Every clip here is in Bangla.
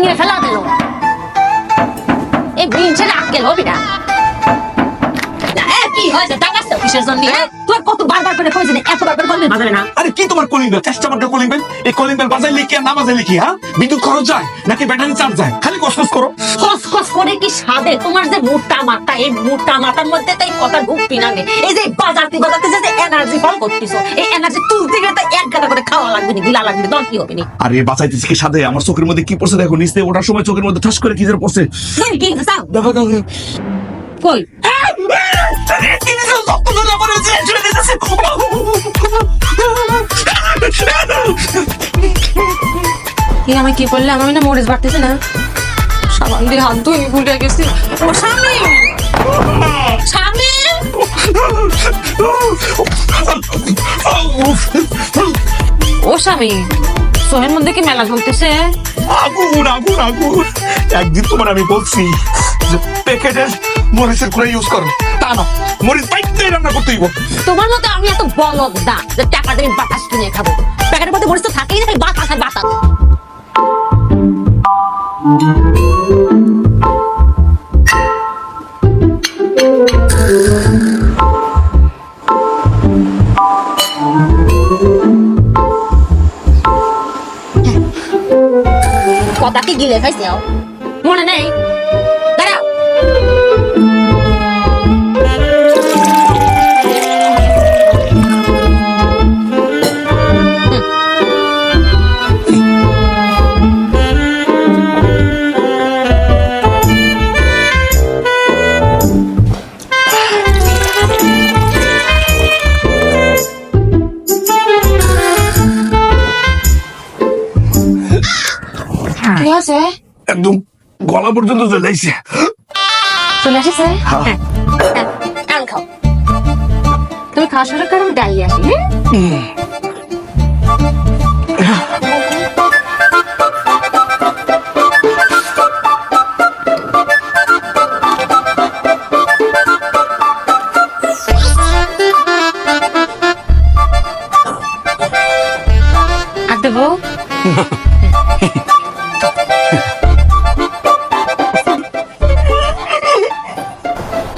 ভেঙে ফেলা দিল। এই বিনছে আক্কেল হবি না। কি হয়েছে টাকাছে কিসের জন্য? তুই কত বারবার করে কইছিস এত বারবার কলিং বেল বাজাবে না? আরে কি তোমার কলিং বেল? চেষ্টা মার্কা কলিং বেল। এই কলিং বেল বাজাইলে কি আর না বাজাইলে কি? হ্যাঁ, বিদ্যুৎ খরচ যায় নাকি ব্যাটারি চার্জ যায়? খালি কসকস করো। কসকস করে কি সাদে? তোমার যে মোটা মাথা, এই মোটা মাথার মধ্যে তাই কথা ঢুকবি না। এই যে বাজাতে বাজাতে যে এনার্জি ফল করতেছো, এই এনার্জি তুলতে গেলে তো এক গাদা করে খাওয়া লাগবে না, গিলা লাগবে, দর কি হবে না? আরে বাঁচাইতেছি কি সাদে? আমার চোখের মধ্যে কি পড়ছে দেখো, নিচে ওঠার সময় চোখের মধ্যে ঠাস করে কি যেন পড়ছে। কি চাও? দেখো দেখো কই কি আমি কি করলে? আমি না মরিচ বাড়তেছে না, সাবান দিয়ে হাত ধুয়ে ভুলে গেছি। ও স্বামী, স্বামী, ও স্বামী, সোহের মধ্যে কি মেলা চলতেছে? আগুন আগুন আগুন। একদিন তোমার আমি বলছি যে প্যাকেটের মরিচের গুঁড়া ইউজ করো, তা না, মরিচ বাইতে রান্না করতেই। তোমার মতো আমি এত বলদ না যে টাকা দিয়ে বাতাস কিনে খাবো। প্যাকেটের মধ্যে মরিচ তো থাকেই না, বাতাস আর বাতাস। কথা কি গিলে খাইছে মনে নেই? দাঁড়াও, কি আছে? একদম গলা পর্যন্ত চলে যাইছে। চলে আসিছে? হ্যাঁ। আন খাও। তুমি খাওয়া শুরু করো, আমি ডালিয়ে আসি। আর দেবো?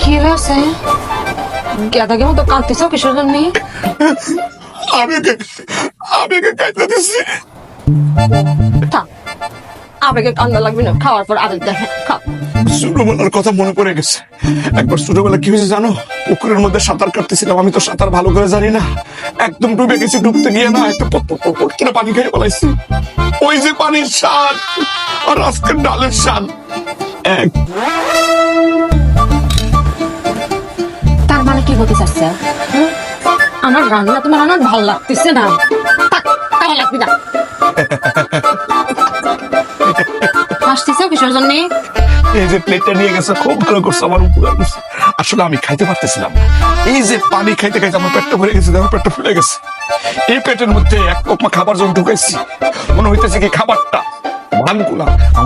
কি হয়েছে? গেদাকে মতো কাঁদতেছ কিসের জন্য? আবেগে কাইতে দিছি। আবেগে কান্না লাগবে না, খাওয়ার পর আবেগ দেখে খাও। ছোটবেলার কথা মনে পড়ে গেছে। একবার ছোটবেলা কি হয়েছে জানো? পুকুরের মধ্যে সাঁতার কাটতেছিলাম, আমি তো সাঁতার ভালো করে জানি না, একদম ডুবে গেছি। ডুবতে গিয়ে না একটা পট করে পানি খেয়ে বলাইছি। ওই যে পানির স্বাদ আর আজকের ডালের স্বাদ এক। তার মানে কি হতে চাচ্ছে? আমার রান্না তোমার অনেক ভালো লাগতেছে না, ভালো লাগবে না। হাসতেছে কিসের জন্য? এই যে প্লেটটা নিয়ে গেছে খুব ভালো করছে, আমার উপরে আসলে আমি খাইতে পারতেছিলাম না। এই যে পানি খাইতে খাইতে আমার পেটটা ভরে গেছে, আমার পেটটা ফুলে গেছে। এই পেটের মধ্যে এক কোপমা খাবার যখন ঢুকাইছি, মনে হইতেছে কি খাবারটা ভানগুলা